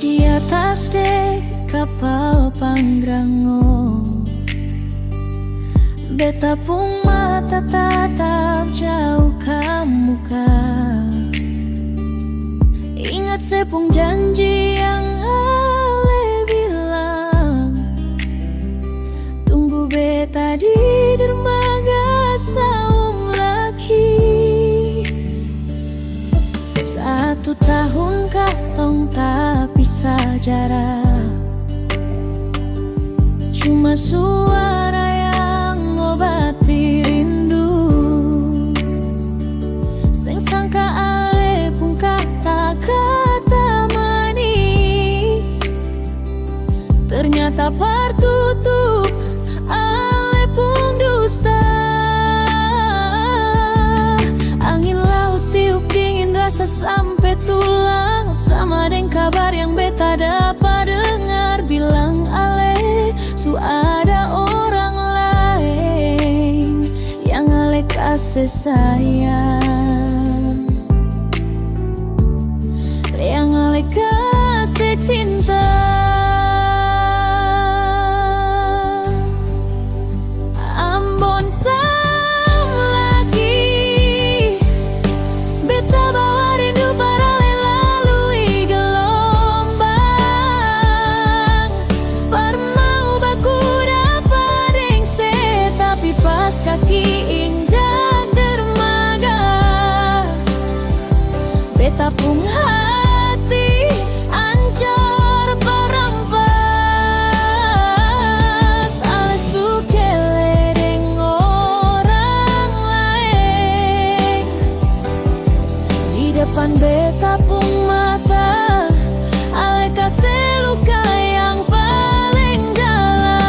Di atas dek kapal Pangrango, beta pun mata tatap jauh ke muka. Ingat sepung janji yang Ale bilang, tunggu beta di dermaga saung laki. 1 tahun katong tak pisah jarak, cuma suara yang ngobati rindu. Sing sangka Ale pun kata-kata manis, ternyata partutup Ale pun dusta. Angin laut tiup dingin rasa sampai tulang, sama dengan kabar yang beta dapat dengar. Bilang Ale su ada orang lain yang Ale kasih sayang, yang Ale kasih cinta. Ambon sam lagi, beta bawa rindu paralel lalui gelombang. Parmau baku dapat dengse, tapi pas kaki injak dermaga, beta pun hati ancor perampas. Ale sukele deng orang lain, di depan beta pun mata Ale kasih luka yang paling dalam.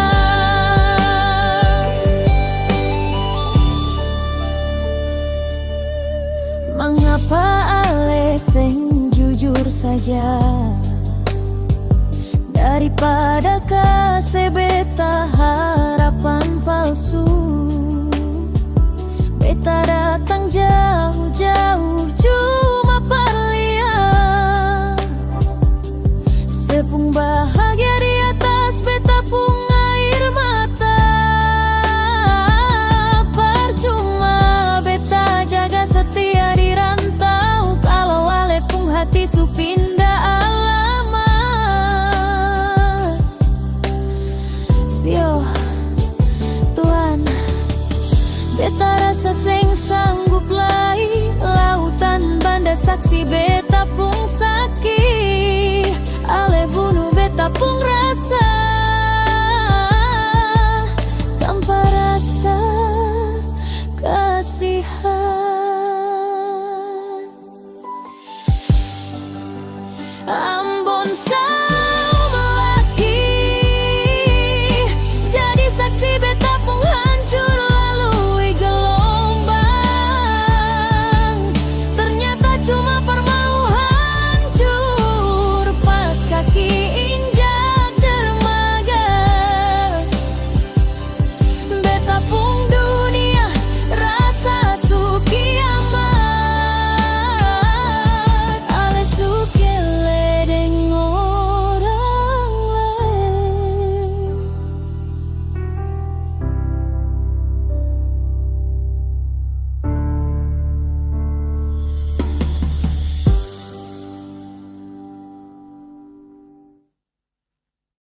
Mengapa Ale sing jujur saja, daripada kasih beta harapan palsu. Beta datang jauh-jauh cuma parlihat sepung bahagia di atas beta pun air mata. Percuma beta jaga setia di rantau, kalau Ale pun hati su pindah alamat. Sio Tuhan, beta rasa sing sanggup lai, lautan banda saksi beta pun sakit. Ale bunuh beta pun rasa